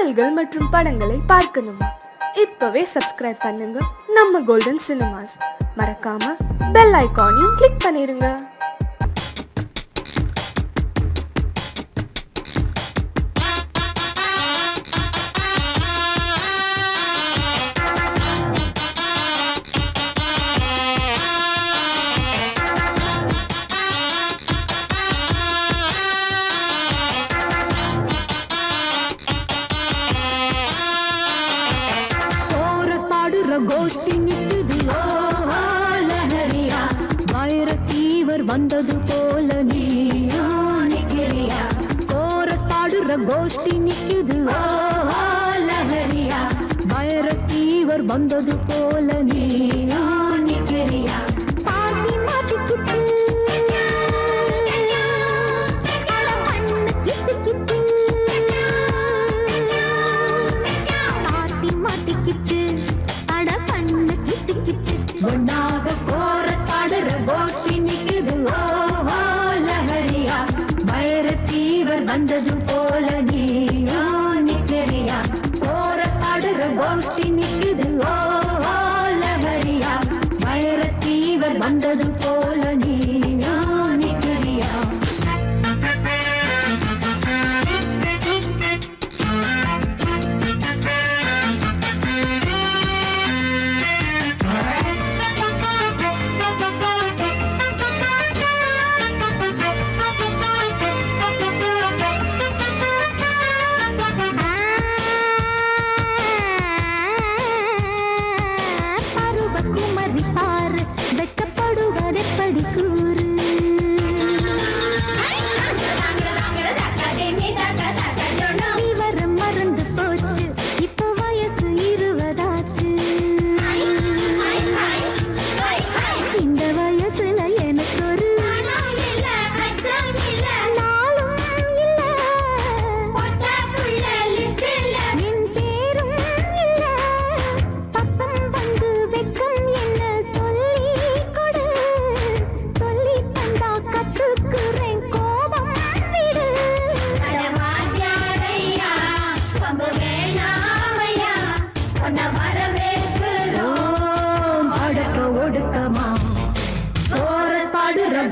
பாடல்கள் மற்றும் படங்களை பார்க்கணுமா? இப்பவே சப்ஸ்கிரைப் பண்ணுங்க நம்ம கோல்டன் சினிமாஸ். மறக்காம பெல் ஐகானையும் கிளிக் பண்ணிருங்க. கோஷ்டி நிக்குது லஹரியா, வைரஸ் ஃபீவர் வந்தது போல நீயா நிக்கிறியா. கோரஸ் பாடுற கோஷ்டி நிக்குது லஹரியா, வைரஸ் ஃபீவர் வந்தது போல நீயா நிக்கிறியா. பாட்டி மாட்டிக்கிட்டு கிச்சு கிச்சு, பாட்டி மாட்டிக்கிட்டு ஒன்னாக கோரஸ் பாடுற கோஷ்டி நிக்குது லஹரியா, வைரஸ் ஃபீவர் வந்தது போல நீயா நிக்கிறியா. கோரஸ் பாடுற கோஷ்டி நிக்குது லஹரியா, வைரஸ் ஃபீவர் வந்தது போல நீயா நிக்கிறியா.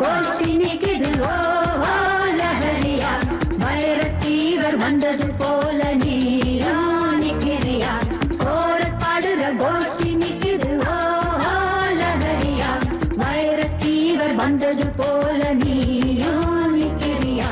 கோஷ்டி நிக்குது லஹரியா, வைரஸ் ஃபீவர் வந்தது போல நீயா நிக்கிறியா. கோரஸ் பாடுற கோஷ்டி நிக்குது லஹரியா, வைரஸ் ஃபீவர் வந்தது போல நீயா நிக்கிறியா.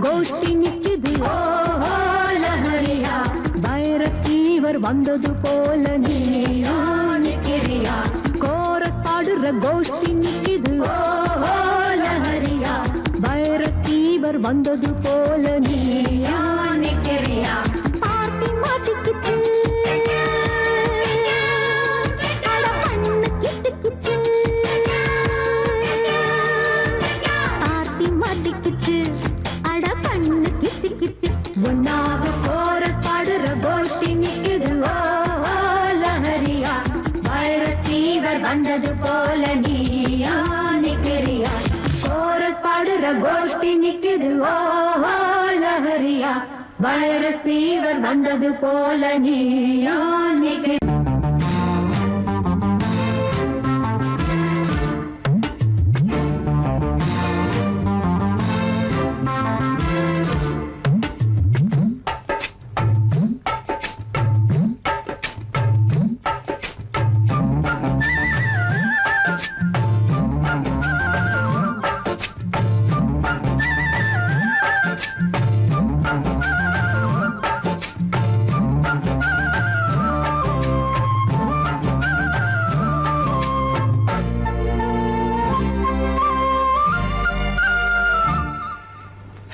கோஷ்டி நிக்குது லஹரியா, வைரஸ் ஃபீவர் வந்தது போல நீயா நிக்கிறியா. கோரஸ் பாடுற கோஷ்டி நிக்குது லஹரியா, வைரஸ் ஃபீவர் வந்தது போல நீயா நிக்கிறியா. பாட்டி மாட்டிக்கிட்டு கிச்சு கிச்சு, பாட்டி மாட்டிக்கிட்டு கிச்சு கிச்சு. ஒன்னாக கோரஸ் பாடுற கோஷ்டி நிக்குது லஹரியா, வைரஸ் ஃபீவர் வந்தது போல நீயா வைரஸ் ஃபீவர் வந்தது போல நீயும் நிக்க.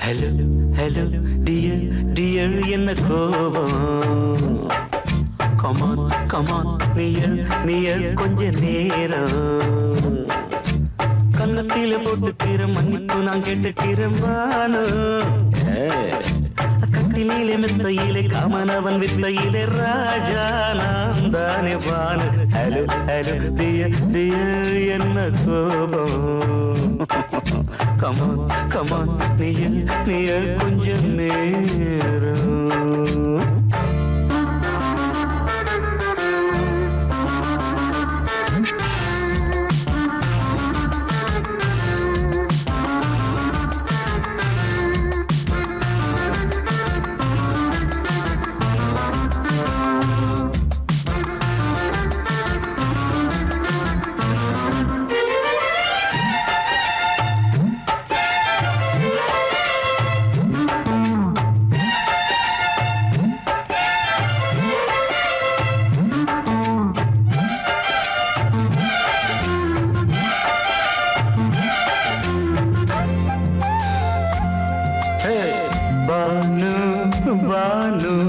ஹலோ ஹலோ டியர் டியர் என்ன கோபம் கமான் கமான் நியர் நியர் கொஞ்ச நேரம் கன்னத்தில போட்டுக்கிற மன்னிப்பு நான் கேட்டுக்கிறேன் வானு கட்டிலே மெத்தையிலே காமனவன் வித்தையிலே ராஜா நான் தானே வானு ஹலோ ஹலோ டியர் டியர் என்ன கோபம் கமான் கமான் நீய கொஞ்சம் நேரம் பானு பானு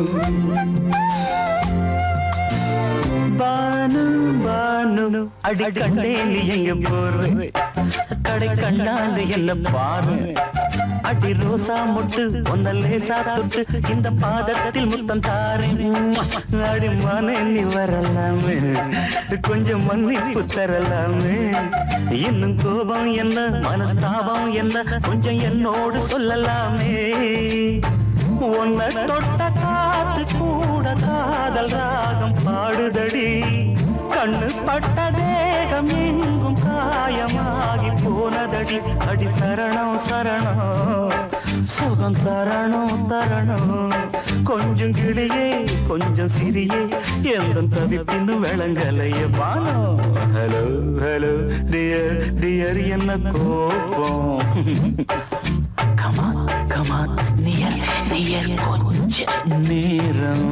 பானு பானு அடி கண்டே நீ எங்க போற கடை கண்டாந்து என்ன பாரு அடி ரோசா முட்டு ஒன்ன லேசா தொட்டு இந்த பாதத்தில் முத்தம் தாரேன் அடி மனே நீ வரலாமே கொஞ்சம் மன்னிப்பு தரலாமே இன்னும் கோபம் என்ன மனஸ்தாபம் என்ன கொஞ்சம் என்னோடு சொல்லலாமே உன்னை தொட்ட காத்து கூட காதல் ராகம் பாடுதடி கண்ணு பட்ட தேகம் எங்கும் காயமாகி போனதடி அடி சரணம் சரணம் சுகம் தரணும் தரணும் கொஞ்சம் கிளியே கொஞ்சம் சிறியே எந்த தவிப்பின்னு விளங்கலைய பானோ ஹலோ ஹலோ டியர் டியர் என்ன கோபம் கமான் கமான் நியர் நியர் கொஞ்ச நேரம்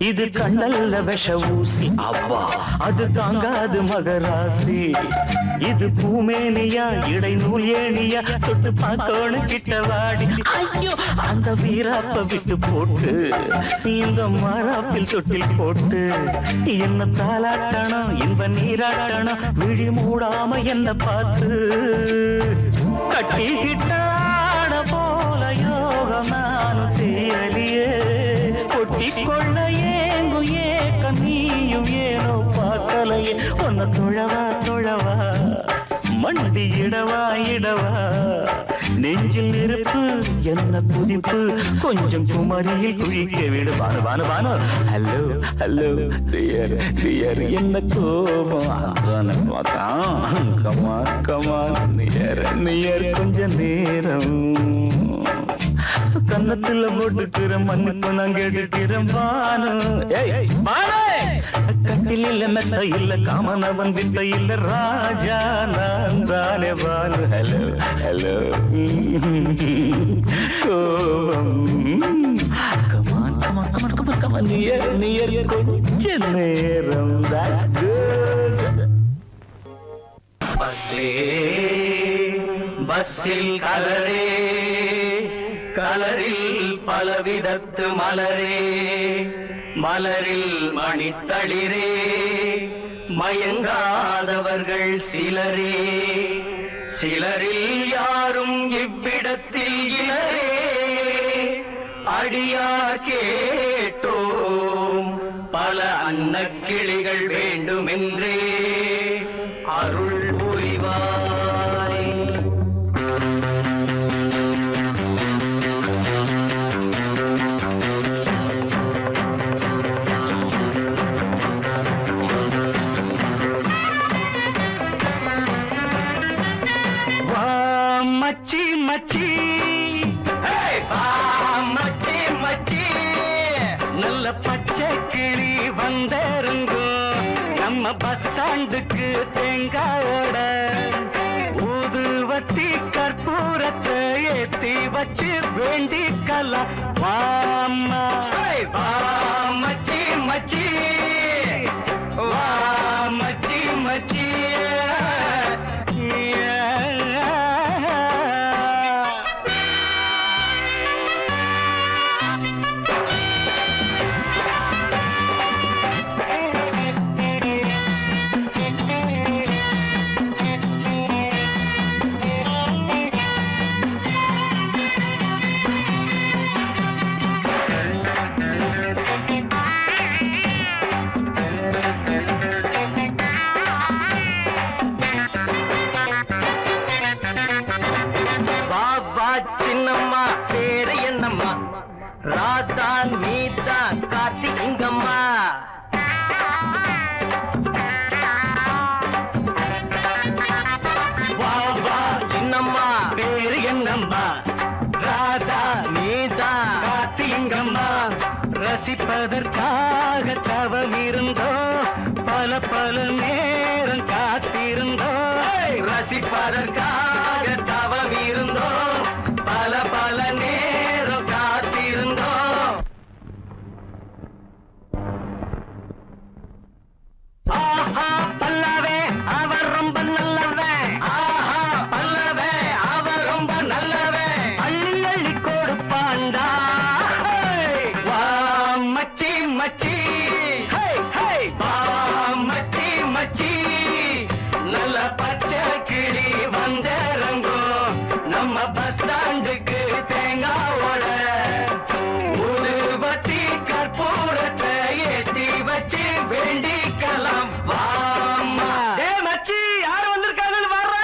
இது கண்ணல்ல விஷ ஊசி அப்பா அது தாங்காது மகராசி இது பூமேனியா இடை நூல் ஏனியா தொட்டு பார்க்கணும் கிட்ட வாடி ஐயோ அந்த வீராப்ப விட்டு போட்டு இந்த மாறாப்பில் தொட்டில் போட்டு என்ன தாளாட்டணும் இன்ப நீராட்டணும் விழி மூடாம என்ன பார்த்து கட்டிக்கிட்டாட போல யோகம் நானும் சேரலியே கொட்டிக்கொள்ள ஏங்கும் ஏக்க நீயும் ஏனோ பார்க்கலையே உன்னை தொழவா தொழவா மண்டி இடவா இடவா நெஞ்சில் நெருப்பு என்ன புதிப்பு கொஞ்சம் குமரியில் குழிக்க விடு Banu Banu Banu hello hello dear dear என்ன கோபம் கமான் கமான் நியர் நியர் கொஞ்ச நேரம் கன்னத்துல போட்டுக்கிற மன்னிப்பு நான் கேட்டுக்கிறேன் பானு கட்டில மெத்த இல்ல காமனவன் வித்த இல்ல ராஜா நான் தானே பானு ஹலோ ஹலோ கோபம் come on, near, கொஞ்ச நேரம். That's good. பஸ்ஸில் கலரே, கலரில் பலவிதத்து மலரே, மலரில் மணித்தளிரே, மயங்காதவர்கள் சிலரே, சிலரில் யாரும் இவ்விடத்தில் இலரே, அடியார் கேட்டோம் பல அன்னக்கிளிகள் வேண்டுமென்றே, அருள் புரிவாய். வா மச்சி மச்சி, வா மச்சி மச்சி, நல்ல பச்சை கிளி வந்திருந்தோம் நம்ம பஸ் ஸ்டாண்டுக்கு. தேங்காயோட ஊதுவத்தி கற்பூரத்தை ஏத்தி வச்சு வேண்டிக்கலாம். வாம்மா வா மச்சி மச்சி, வா மச்சி மச்சி. சின்னம்மா பேரு என்னம்மா? ராதா நீதா கார்த்தி இங்கம்மா. வா வா சின்னம்மா பேரு என்னம்மா? ராதா நீதா கார்த்தி இங்கம்மா. ரசிப்பதற்காக தவம் இருந்தோ, பல பல நேரம் காத்திருந்தோ, ரசிப்பதற்காக தவம் இருந்தோ, பல பல நேரம் காத்திருந்தோ. ஆஹா பல்லவே அவர் ரொம்ப நல்லவே, ஆஹா பல்லவே அவர் ரொம்ப நல்லவே, அள்ளி அள்ளி கொடுப்பாண்டா. வா மச்சி மச்சி, வா மச்சி மச்சி, நல்ல பச்சை கிளி வந்திறங்கோ நம்ம பஸ் ஸ்டாண்டுக்கு. தேங்காவோட ஊதுபத்தி கற்பூரத்தை ஏத்தி வச்சு வேண்டிக்கலாம். வாம்மா மச்சி, யார் வந்திருக்காங்கன்னு வர்றா.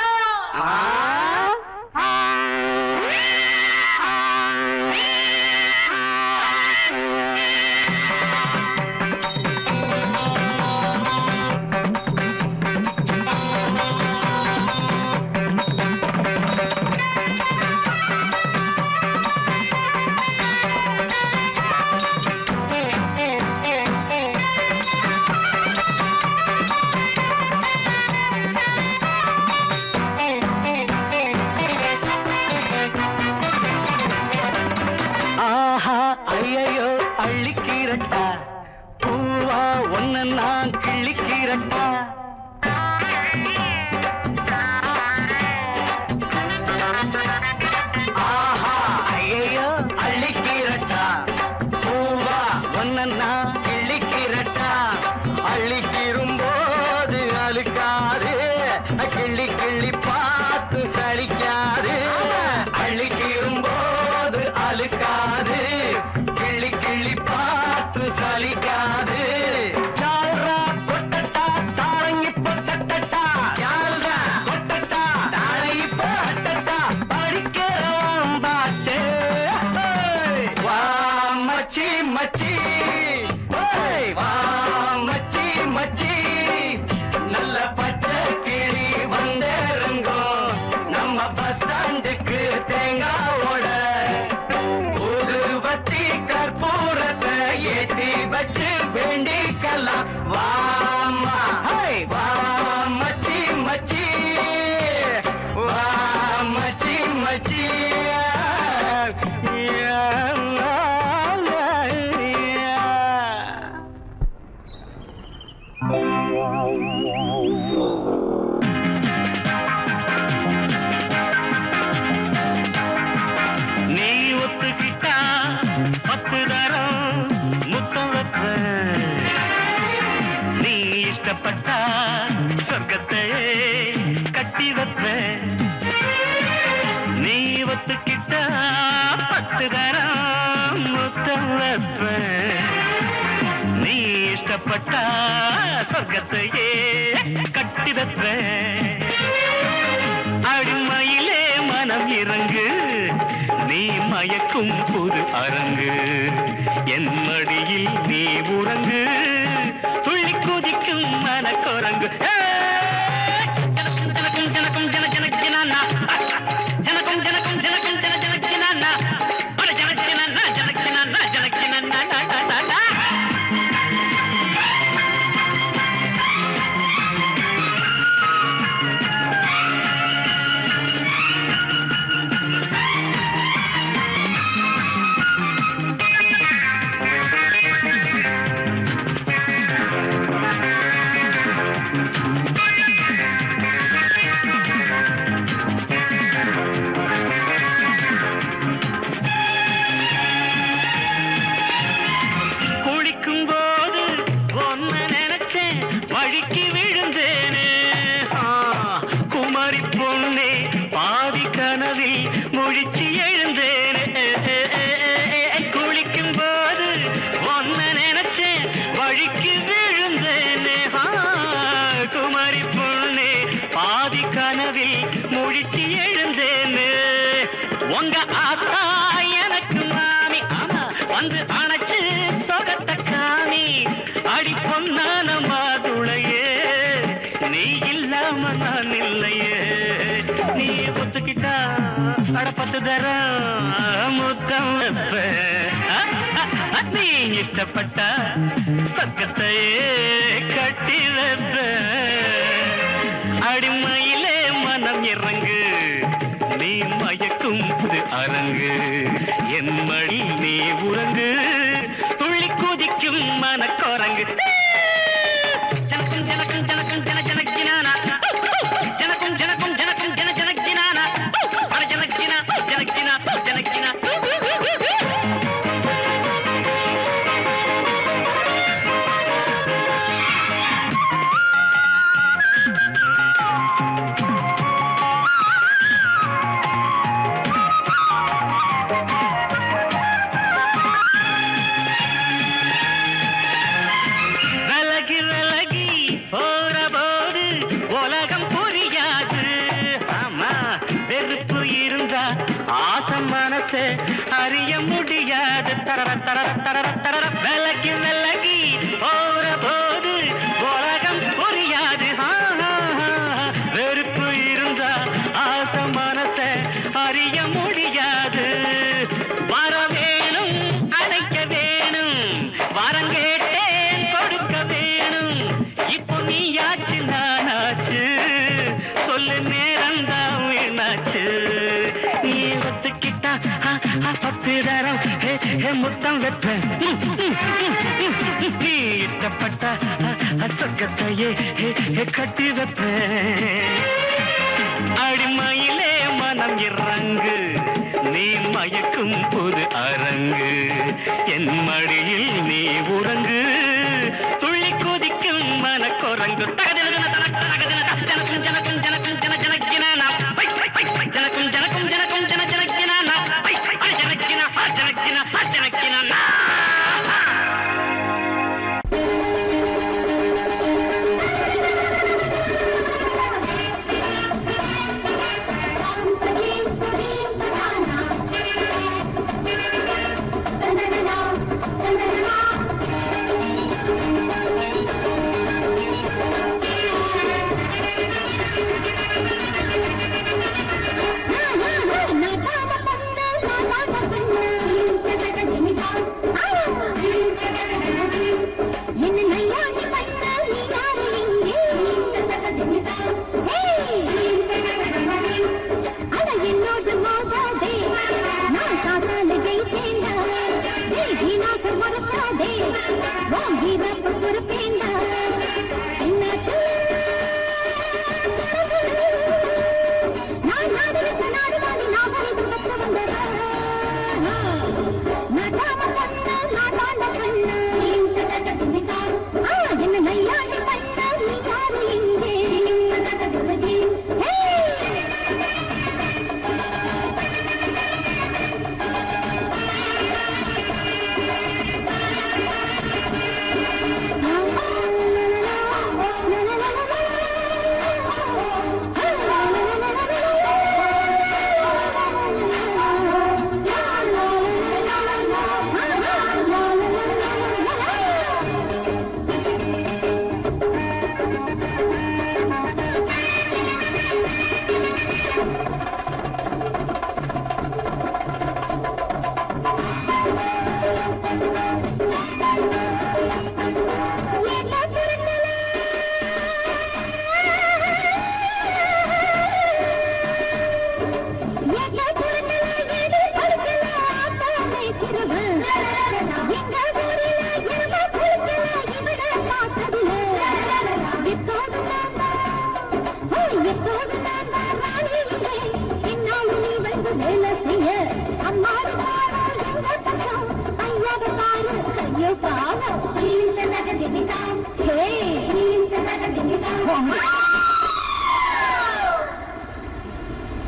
இஷ்டப்பட்டா சொர்க்கத்தையே கட்டி வைப்பேன். அடிமையிலே மனம் இறங்கு, நீ மயக்கும் புது அரங்கு, என் மடியில் நீ உறங்கு, துள்ளி குதிக்கும் மனக்குரங்கு. ஜனக்கும் ஜனக்கும் ஜனக்கும் ஜன ஜனக்கினானா, ஜனக்கும் ஜனக்கும் ஜனக்கும் ஜன ஜனக்கினானா, அட ஜனக்கினானா ஜனக்கினானா ஜனக்கினானா. வழிக்கு விழுந்தேனே குமரி பொண்ணே, பாதி கனவில் முழிச்சு எழுந்தேனே. குளிக்கும் போது ஒன்ன நினைச்சேன், வழிக்கு விழுந்தேனே. குமரி பொண்ணே, பாதி கனவில் முழிச்சு எழுந்தேனே. உங்க ஆத்தா எனக்கு மாமி, ஆமா வந்து அணைச்சு சொகத்த காமி. அடி பொன்னான மாதுளையே, நீ இல்லாம நான் இல்லையே. நீ ஒத்துக்கிட்டா அடப்பத்து தரம் முத்தம் வைப்பேன். நீ இஷ்டப்பட்டா சொர்க்கத்தையே கட்டி வைப்பேன். அடிமையிலே மனம் இறங்கு, நீ மயக்கும் புது அரங்கு, என் மடி நீ உறங்கு, துள்ளி குதிக்கும் மனக்குரங்கு. ஜனக்கும் ஜனக்கும் ஜனக்கும் ஜன ஜனக்கினானா, ஜனக்கும் ஜனக்கும் ஜனக்கும் ஜன ஜனக்கினானா, அட ஜனக்கினா ஜனக்கினா ஜனக்கினா. அறிய முடியாது தரர தரர தரர தரர. விலகி விலகி போற போது உலகம் புரியாது. வெறுப்பு இருந்தா ஆசை மனசை அறிய முடியாது. வர வேணும் அடைக்க வேணும், வரங்கேட்டேன் கொடுக்க வேணும். இப்போ நீயாச்சு நானாச்சு, சொல்லு நேரம்தான் வீணாச்சு. நீ ஒத்துக்கிட்டா பத்து தரம் முத்தம் வைப்பேன். நீ இஷ்டப்பட்ட சொர்க்கத்தையே கட்டி வைப்பேன். அடிமையிலே மனம் இறங்கு, நீ மயக்கும் புது அரங்கு, என் மடியில் நீ உறங்கு, துள்ளி குதிக்கும் மனக்குரங்கு. தகதின தனக்கு தகதின ஜனக்கும் ஜனக்கும் ஜனக்கும் ஜன ஜனக்கினானா, ஜனக்கும் ஜனக்கும் ஜனக்கும் ஜன ஜனக்கினானா, ஜனக்கினா ஜனக்கினா ஜனக்கினானா.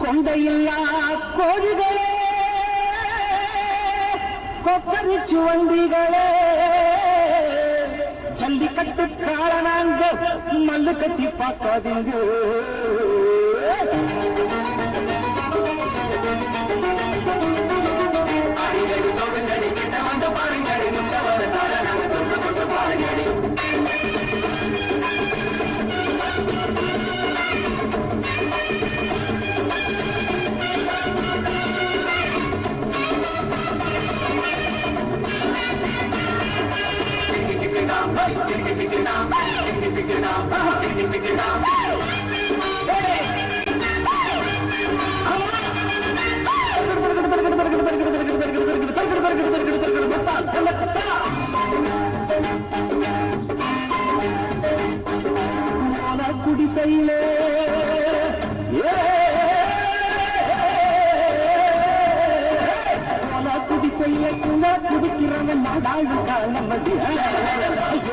கொண்டையில்லா கோழிகளே கொக்கரி சுவண்டிகளே ஜல்லிக்கட்டு காரணாங்க மல்லு கட்டி பார்க்காதீங்க குடிசையிலே குடிசையில குடிக்கிறவன் நாடாளு காலமதி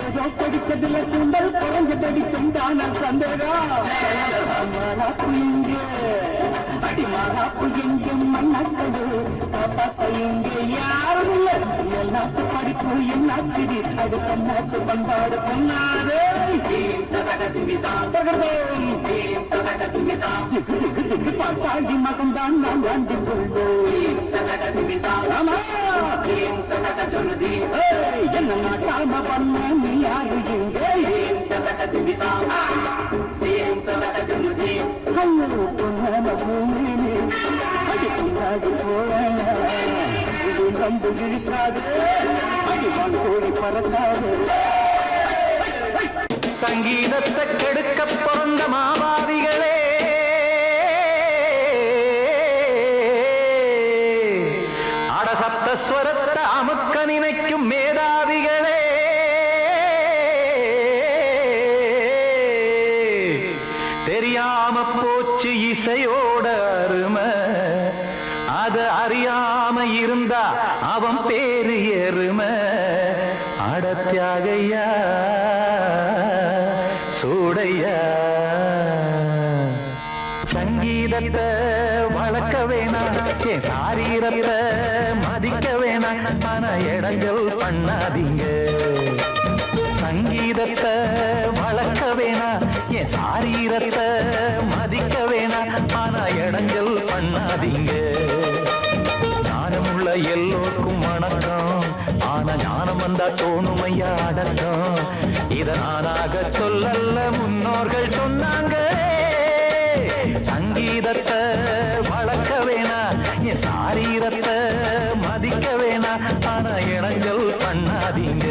ஏதோ படிச்சதுல குண்டல் குறைஞ்சபடி துண்டான சந்தேகம் மாறாப்பு இங்கே அடி மாறாப்பு எங்கும் மண்ணாக்கது பாப்பா இங்கே யாரும் இல்லை எல்லாத்து படிப்பு என்னாச்சிடி அடுத்த நாட்டு பண்பாடு பொன்னாது பாப்பாடி மகன்தான் நான் வாண்டி கொள்வோம் என்ன நாட்டாம பண்ண நீ யாரு நம்பு இழுக்காது அடிவான் கோழி பறக்காது சங்கீதத்தை கெடுக்க பிறந்த மாவாதிகளே அடசப்தஸ்வரத்தை அமுக்க நினைக்கும் மேதாவிகளே தெரியாம போச்சு இசையோட அருமை அது அறியாம இருந்தா அவன் பேரு எருமை அடத்தியாகையா சூடையா சங்கீதத்தை வளர்க்க வேணாம் என் சாரீரத்தை மதிக்க வேணாம் ஆனா இடங்கள் பண்ணாதீங்க சங்கீதத்தை வளர்க்க வேணாம் என் சாரீரத்தை மதிக்க வேணாம் ஆனா இடங்கள் பண்ணாதீங்க ஞானமுள்ள எல்லோருக்கும் வணக்கம் ஆனா ஞானம் வந்தா தோணுமையா அடக்கம் இத நானாக சொல்லல்ல முன்னோர்கள் சொன்னாங்க சங்கீதத்தை வளர்க்க வேணா என் சாரீரத்தை மதிக்க வேணா ஆனா இடங்கள் பண்ணாதீங்க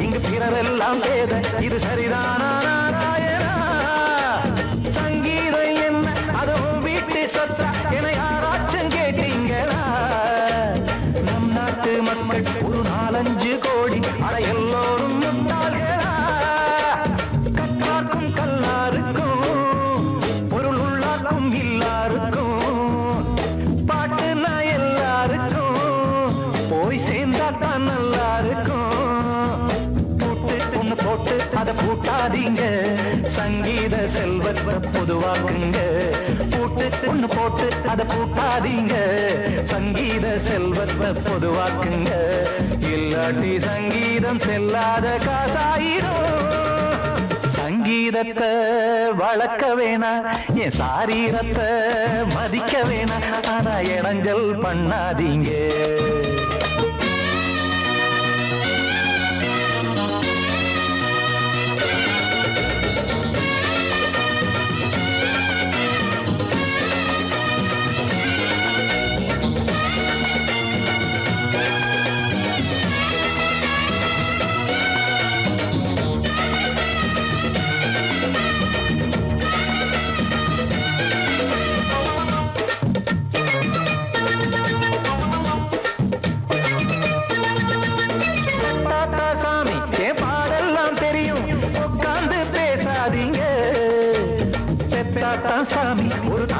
இங்கு பிறரெல்லாம் பேத இது சரிதானா நாராயணா சங்கீதம் என்ன அதுவும் வீட்டு சொத்தா என யாராச்சும் கேட்டீங்களா நம் நாட்டு மக்கள் ஒரு 4-5 கோடி அட எல்லோரும் முட்டாள்களா கற்றார்க்கும் கல்லாருக்கும் பொருள் உள்ளார்க்கும் எல்லாருக்கும் பாட்டுனா எல்லாருக்கும் போய் சேர்ந்தா தான் நல்லா இருக்கும் போட்டு அதை பூட்டாதீங்க சங்கீத செல்வத்தை பொதுவாக்குங்க பூட்டு ஒண்ணு போட்டு அதை பூட்டாதீங்க சங்கீத செல்வத்தை பொதுவாக்குங்க இல்லாட்டி சங்கீதம் செல்லாத காசாயிரும் சங்கீதத்தை வளர்க்க வேணா என் சாரீரத்தை மதிக்க வேணா ஆனா இடைஞ்சல் பண்ணாதீங்க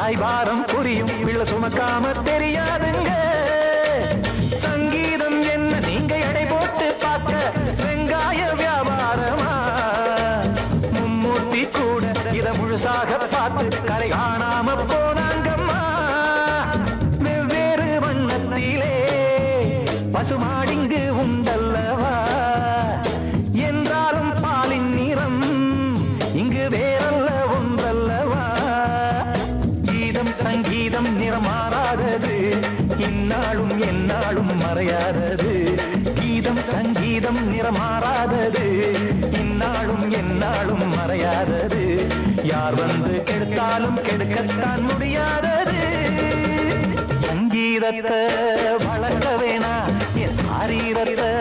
தாய்பாரம் புரியும் பிள்ளை சுமக்காம தெரியாதுங்க. சங்கீதம் என்ன நீங்க எடை போட்டு பார்க்க வெங்காய வியாபாரமா? மும்மூர்த்தி கூட இத முழுசாக பார்த்து கரை காணாம போனாங்கம்மா. வெவ்வேறு வண்ணத்திலே பசுமாடிங்கு உண்டல்லவா, என்றாலும் பாலின் நிறம் இங்கு வேறல்ல ஒன்றல்லவா. கீதம் சங்கீதம் நிறமாறாதது, இந்நாளும் எந்நாளும் மறையாதது. கீதம் சங்கீதம் நிறமாறாதது, இந்நாளும் எந்நாளும் மறையாதது. யார் வந்து கெடுத்தாலும் கெடுக்கத்தான் முடியாதது. சங்கீதத்தை வளர்க்க வேணா, என் சாரீரத்தை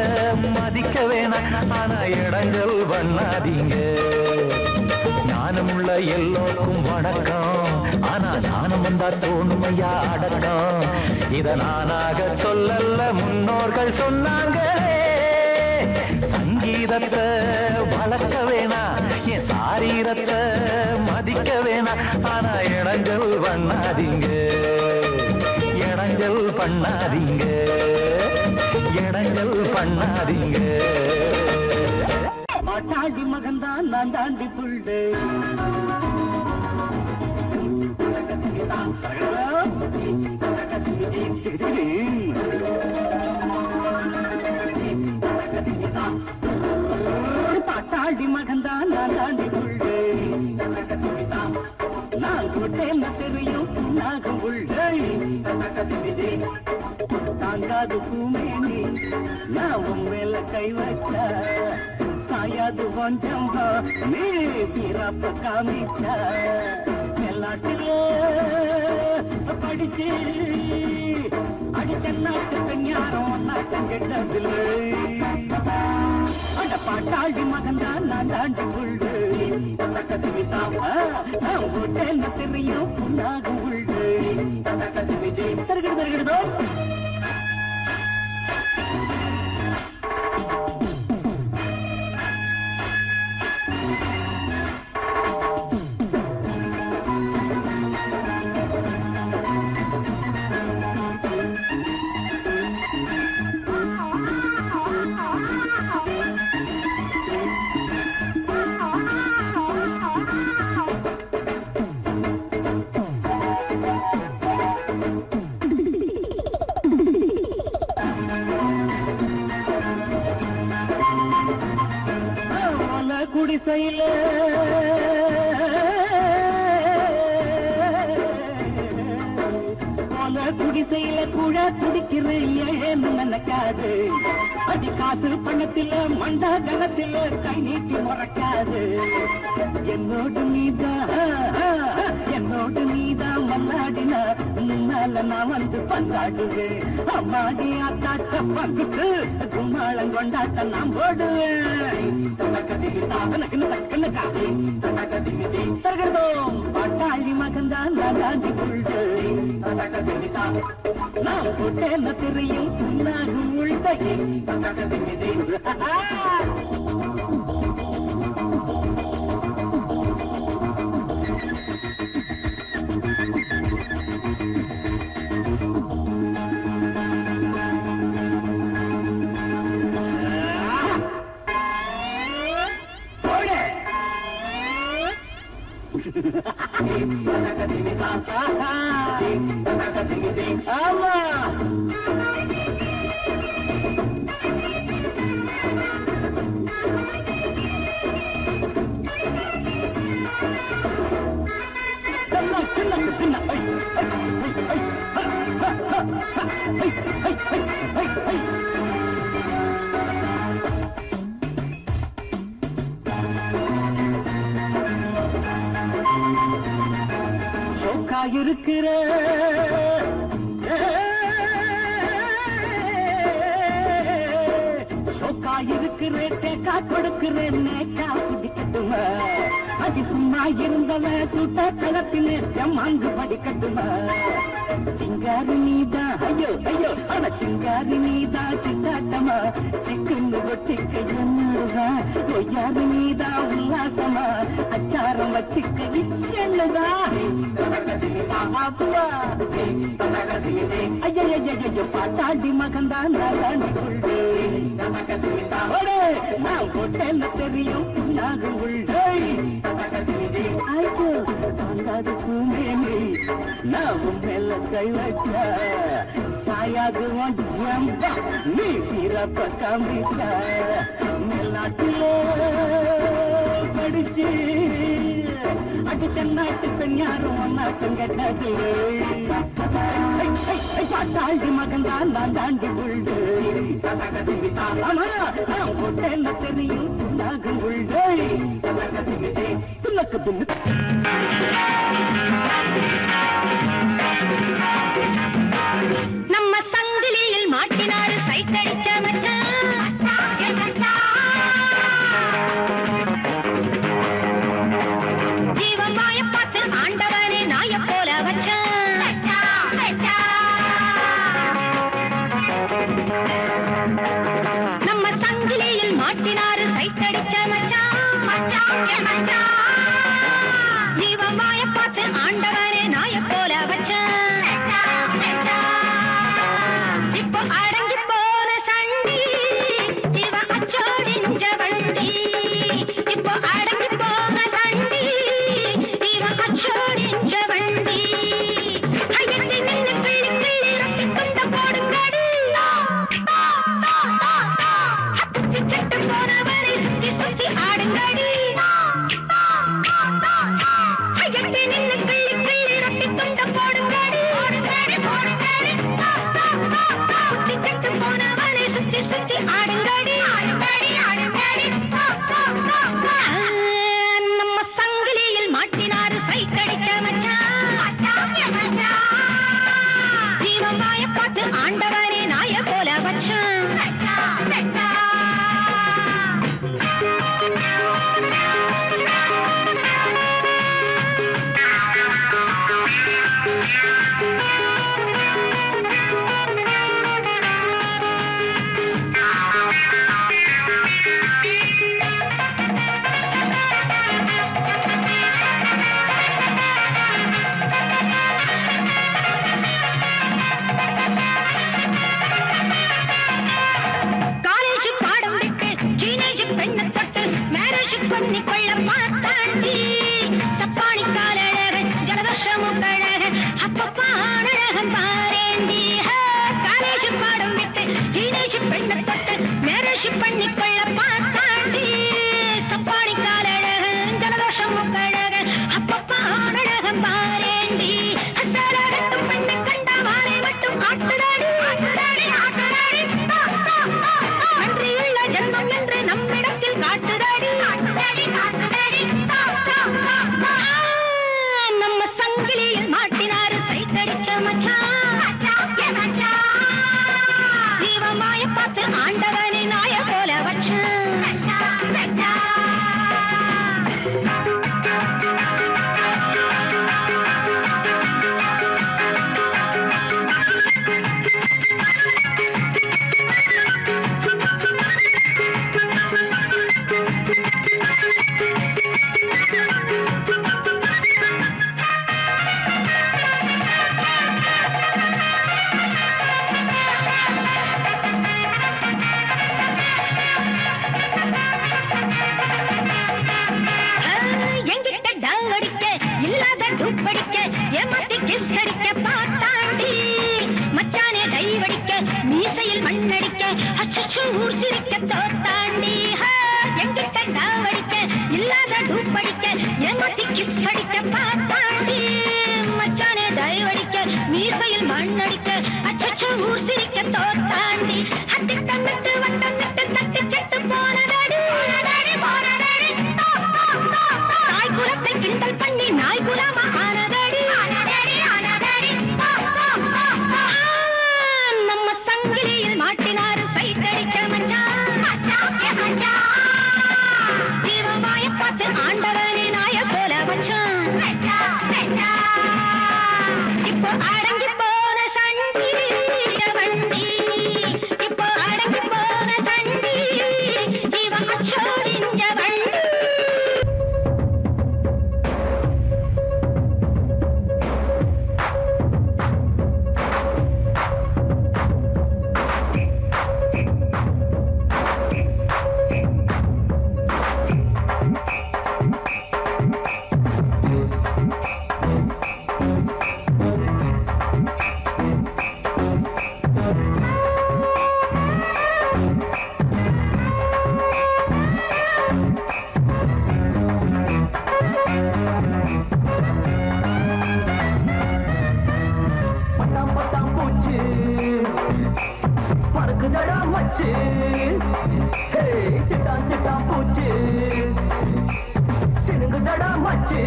மதிக்க வேணா, ஆனா இடங்கள் பண்ணாதீங்க. ஞானமுள்ள எல்லோருக்கும் வணக்கம், ஆனா ஞானம் வந்தா தோணுமையா அடக்கம். இத நானாக சொல்லல, முன்னோர்கள் சொன்னாங்களே. சங்கீதத்தை வளர்க்க வேணா, என் சாரீரத்தை மதிக்க வேணா, ஆனா இடங்கள் பண்ணாதீங்க. இடங்கள் பண்ணாதீங்க, இடங்கள் பண்ணாதீங்க. பாட்டாடி மகன்தான் நான் தாண்டி புள்ளு. பாட்டாடி மகன்தான் நான் தாண்டி புள்ளு. நான் கூட்டேன்னு தெரியும் நாகம் உள்ளே. தாங்காது பூமேனி நான் உன் மேல கை வச்ச, சாயாது கொஞ்சம் நீ பிறப்ப காமிச்ச. எல்லாத்திலே படிச்சு அடித்த நாட்டு பெண்ணாரும் நாட்டம் கெட்டதில்லை. அட பாட்டாளி மகன்தான் நான் தாண்டி கொள்ளு. நான் போட்டேன்னு தெரியும் புண்ணாக உள்ளு. தருகிறது தருகிறதோ குடிசையில குடிசையில கூட குடிக்கிறேன் ஏன்னு நினைக்காது. அடி காசு பணத்தில மண்டா கணத்தில கை நீட்டி முறைக்காது. என்னோடு நீதான் மல்லாடினா முன்னால நான் வந்து பந்தாடுவேன். அம்மாடி ஆத்தாட்ட பங்குக்கு கும்மாளம் கொண்டாட்ட நான் போடுவேன். பாட்டாளி மகன்தான் நாடாண்டி கொள்டு. நான் போட்டேன்ன தெரியும் புண்ணாகு உள்பகி. ஆமா இருக்கிற இருக்கிறேன் தேக்கா கொடுக்கிறேன் நேக்கா பிடிக்கட்டுமா? அது சும்மா இருந்தவ சுட்ட களத்திலே ஜம்மாங்கு படிக்கட்டுமா? சிங்காரி நீதா ஐயோ ஐயோ அட சிங்காரி நீதா சித்தாட்டமா சிக்குன்னு ஒட்டிக்க என்னதான் ஒய்யாரு நீதா உல்லாசமா அச்சாரம் வச்சுக்க இச்சென்னுதா ஐயோ பாட்டாண்டி மகன்தான் தாண்டி கொள்ளே நான் கொட்டேன்னு தெரியும் நாகும் உள்ளே ஆய்வு தாங்காது பூமேனி நான் மேல கை வச்சா சாயாது ஜம்பா நீ பிறப்ப காமிச்ச மேல்நாட்டிலே படிச்சு அது தென்னாட்டு பெண்ணாரும் ஒன்னாட்டம் கெட்டது பாட்டாண்டி மகன் தான் நான் தாண்டி உண்டு என்ன தெரியும் நாகும் உண்டு துணக்கு துண்ணு நம்ம சங்கிலியில் மாட்டினாரு சைட்டடிச்ச மச்சான் ஜீவன் வாய பார்த்து ஆண்டவனே நாய போல வச்சான் நம்ம சங்கிலியில் மாட்டினாரு சைட்டடிச்ச மச்சான் ஜீவன் வாய பார்த்து ஆண்டவனே நாய போல வச்சான் இப்போ அடங்கி போன சண்டி இவ அச்சோடி நெஞ்ச வண்டி இப்போ அடங்கி போன சண்டி இவ அச்சோடி நெஞ்ச வண்டி ஐயத்தி நின்னு கிள்ளி கிள்ளி ரப்பி துண்ட போடுங்கடி சுத்தி கட்டு போனவரை சுத்தி சுத்தி ஆடுங்கடி ஐயத்தி நின்னு கிள்ளி கிள்ளி ரப்பி துண்ட போடுங்கடி சுத்தி கட்டு போனவரை சுத்தி சுத்தி ஆடுங்கடி நம்ம சங்கிலியில் மாட்டினாரு சைட்டடிச்ச மச்சான் ஜீவன் வாய பார்த்து ஆண்டவனே நாய போல வச்சான் காலேஜ் பாடம் விட்டு டீனேஜ் பெண்ணை தொட்டு மேரேஜ் பண்ணி கொள்ள பார்த்தாண்டி தப்பாணி காலழக ஜலதோஷமும் கழக அப்பப்பா அழகன் பாரேண்டி காலேஜ் பாடம் விட்டு டீனேஜ் பெண்ணை தொட்டு மேரேஜ் பண்ணி கொள்ள பார்த்தாண்டி தப்பாணி காலழக ஜலதோஷமும் கழக அப்பப்பா அழகன் பாரேண்டி அசலகட்டும் பெண்ணை கண்டா மாலை மட்டும் ஆட்டுதாடி நன்றியுள்ள ஜென்மம் என்று நம்மிடத்தில் காட்டுதாடி நம்ம சங்கிலியில் மாட்டினாரு சைட்டடிச்ச மச்சான் ஜீவன் வாய பார்த்து ஆண்டவனே நாய போல வச்சான் எங்கிட்ட டங்கடிக்க இல்லாத டூப்படிக்க ஏமாத்தி கிஸ் அடிக்க பார்த்தாண்டி மச்சானே கைவடிக்க மீசையில் மண்ணடிக்க அச்சச்சோ ஊர் சிரிக்க தோத்தாண்டி எங்கிட்ட டங்கடிக்க இல்லாத டூப்படிக்க ஏமாத்தி கிஸ் அடிக்க பார்த்தாண்டி மச்சானே கைவடிக்க மீசையில் மண்ணடிக்க அச்சச்சோ ஊர் சிரிக்க தோத்தாண்டி அத்திட்டம் விட்டு வட்டம் விட்டு தட்டி கெட்டு போனதடி தாய் குலத்தை கிண்டல் பண்ணி நாய் குலமா ஆனதடி நம்ம சங்கிலியில் மாட்டினாரு சைட்டடிச்ச மச்சான் ஜீவன் வாய பார்த்து ஆண்டவனே நாய போல வச்சான் இப்போ அடங்கி போன சண்டி வண்டி இப்போ அடங்கி போன சண்டி ஹே சிட்டா சிட்டா பூச்சி சினுங்குதடா மச்சி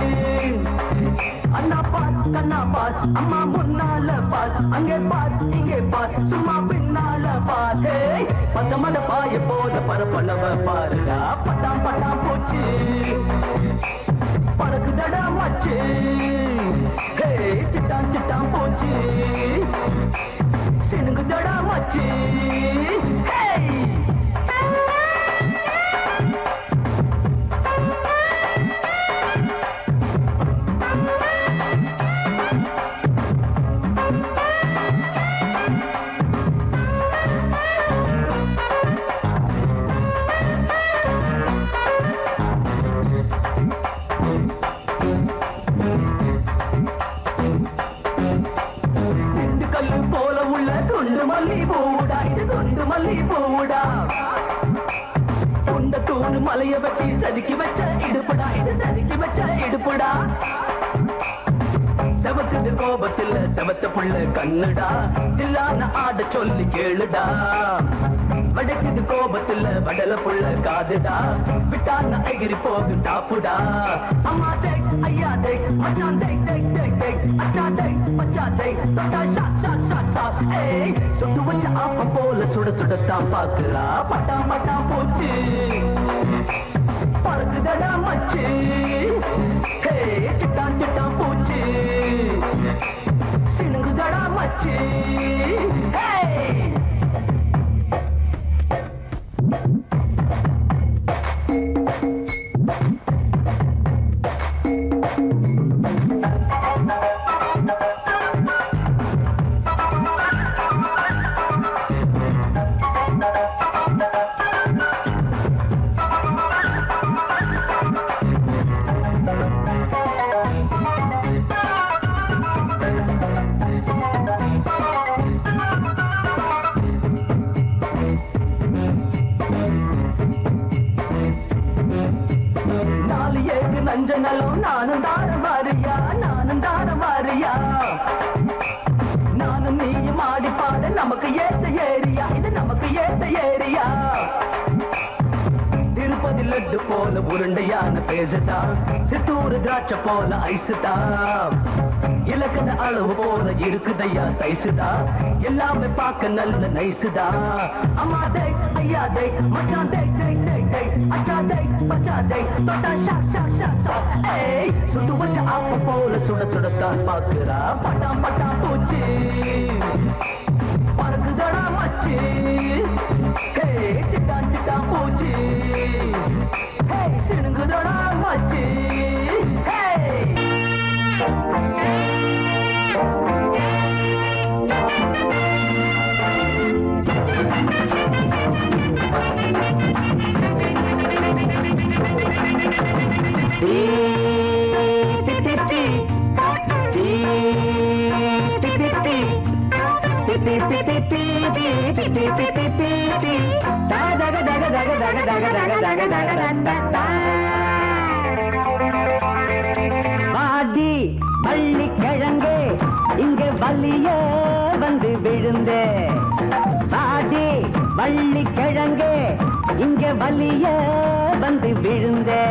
அண்ணா பார் கண்ணா பார் அம்மா முன்னால பார் அங்கே பார் இங்கே பார் சும்மா பின்னால பார் ஹே பத்தமட பாய போத பரப்பளவ பாருடா பட்டாம் பட்டாம் பூச்சி பறக்குதடா மச்சி ஹே சிட்டாம் சிட்டாம் பூச்சி சினுங்குதடா மச்சி ஹே கல்லு போல உள்ள துண்டு மல்லி பூவுடா இது துண்டு மல்லி பூவுடா துண்ட தூணு மலைய வெட்டி செதுக்கி வச்ச இடுப்புடா இது செதுக்கி வச்ச இடுப்புடா செவக்குது கோபத்தில் செவத்த புள்ள கண்ணுடா இல்லான ஆட சொல்லி கேளுடா வடக்குது கோபத்தில் வடல புள்ள காதுடா விட்டான எகிரி போகு டாப்புடா அம்மா தேக் ஐயா தேக் மச்சான் தேக் தேக் தேக் தேக் அச்சா தேக் மச்சா தேக் தொட்டா ஷாட் ஷாட் ஷாட் ஷாட் ஏய் சுட்டு வச்ச ஆப்ப போல சுட சுடத்தான் பாக்குறா பட்டா பட்டா போச்சு பறக்குதடா மச்சி ஹே சிட்டா சிட்டா பூச்சி சினுங்குதடா மச்சி ஹே நஞ்சங்களும் நானும் தார வாரியா நானும் தார வாரியா நானும் நீயும் ஆடி பாட நமக்கு ஏத்த ஏரியா இது நமக்கு ஏத்த ஏரியா திருப்பதி லட்டு போல உருண்டையான பேசுதா சித்தூர் திராட்சை போல ஐசுதா இலக்கண அளவு போல இருக்குதையா சைசுதா எல்லாமே பார்க்க நல்ல நைசுதா அம்மா தேக் ஐயா தேக் மச்சான் தேக் தேக் தேக் தேக் அச்சா தேக் மச்சா தேக் தொட்டா ஷாக் ஷாக் ஷாக் ஷாக் ஏய் சுட்டு வச்ச ஆப்ப போல சுட சுடத்தான் பாக்குறா பட்டாம் பட்டாம் பூச்சி பறக்குதடா மச்சி ஹே சிட்டா சிட்டா பூச்சி ஹே சினுங்குதடா மச்சி ஹே வாடி பள்ளி கிழங்கு இங்க வலிய வந்து விழுந்தே வாடி வள்ளி கிழங்கு இங்க வலிய வந்து விழுந்தே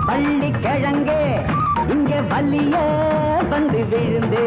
பள்ளி கிழங்கு இங்க வலிய வந்து விழுந்து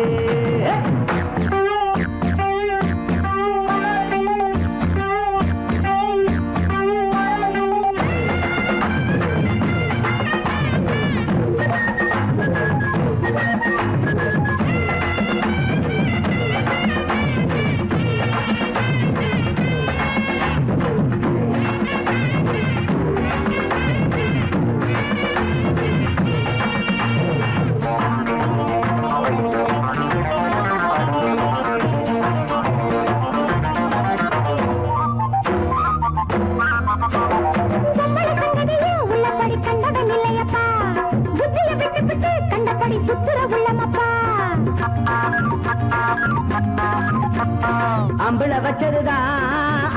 அம்பள வச்சதுதான்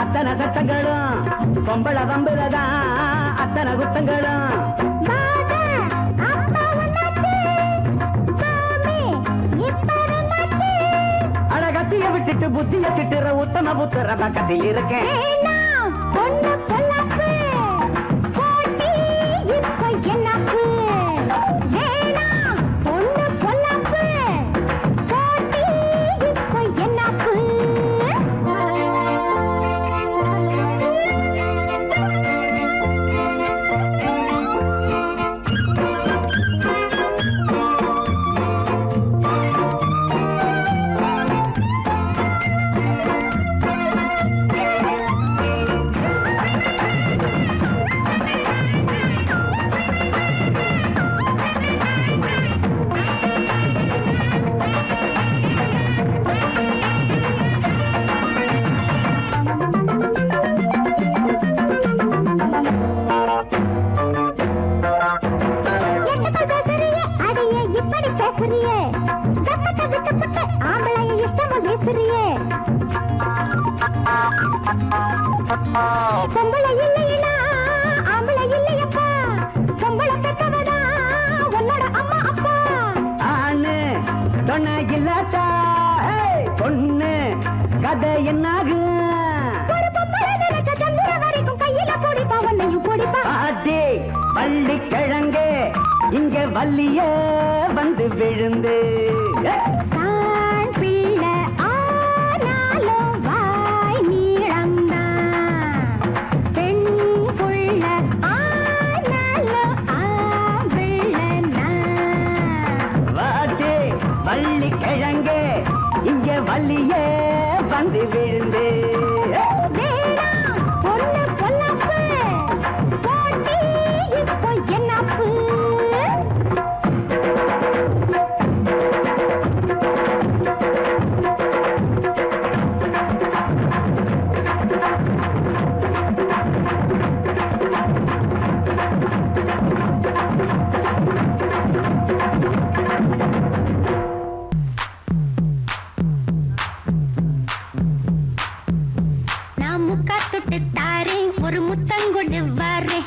அத்தனை சட்டங்களும் பொம்பளை வம்புலதான் அத்தனை குத்தங்களும். அழகத்திய விட்டுட்டு புத்திய திட்டுற உத்தம புத்திர பக்கத்தில் இருக்கேன். பொம்பளை இல்லையா ஆம்பளை இல்லையப்பா, பொம்பளை பெற்றவடா உன்னோட அம்மா அப்பா. ஆணு சொன்ன இல்லாட்டா பொண்ணு கதை என்னாகும்? ஒரு பொம்பளை நினைச்ச சந்திர வரைக்கும் கையில பொடிப்பா, உன்னையும் பொடிப்பா. ஆடி பள்ளி கிழங்கு இங்க வள்ளிய வந்து விழுந்து தான் பிள்ளை ஆனாலும் வாய் நீளம்தான், பெண் புள்ள ஆனாலும் ஆம்பிள்ளனா. வாடி பள்ளி கிழங்கு இங்க வள்ளிய வந்து விழுந்து வேணாம் பொண்ணு பொல்லாப்பு, போட்டி இப்போ என்னப்பு. நான் முக்கா தொட்டு தாரேன், ஒரு முத்தங்கொண்டு வாரேன்.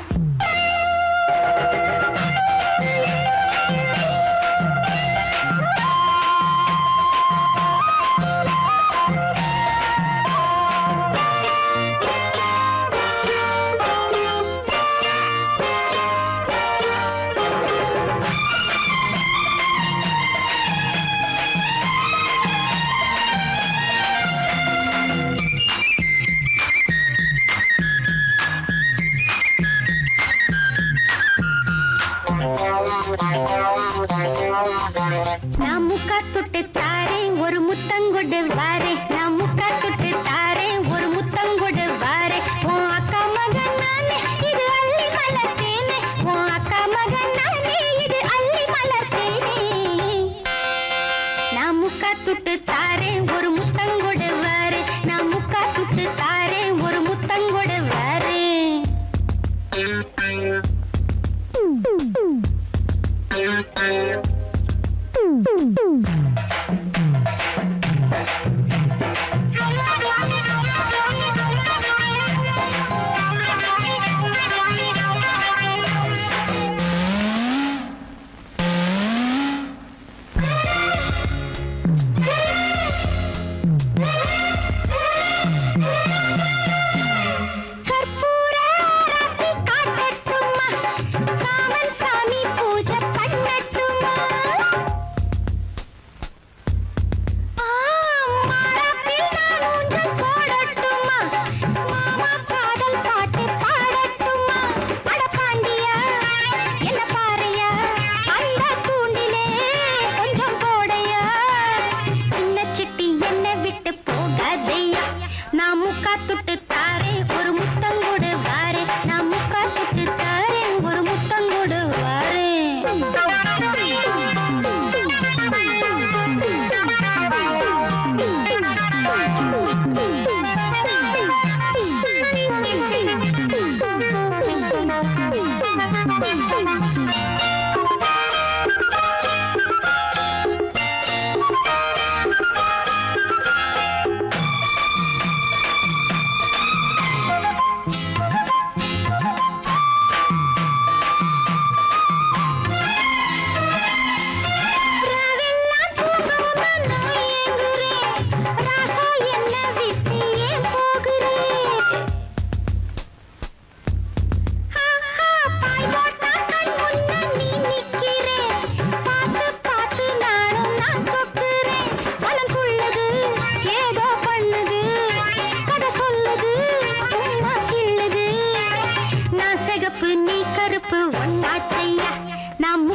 நான் முக்கா தொட்டு தாரேன், ஒரு முத்தங்கொண்டு வாரேன். நான் முக்கா தொட்டு தாரேன், ஒரு முத்தங்கொண்டு வாரேன். உன் அக்கா மகன் நானே, இது அள்ளி மலர்த்தேனே. உன் அக்கா மகன் நானே, இது அள்ளி மலர்த்தேனே. நான் முக்கா தொட்டு தாரேன், ஒரு முத்தங்கொண்டு வாரேன். நான் முக்கா தொட்டு தாரேன், ஒரு முத்தங்கொண்டு வாரேன்.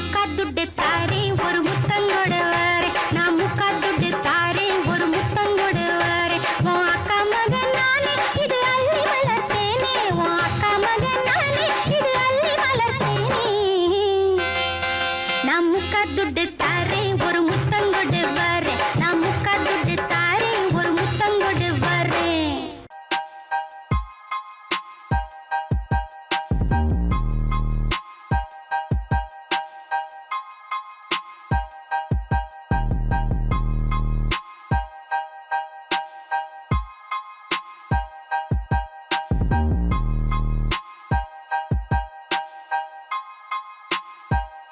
முக்கா துட்டு தாரே ஒரு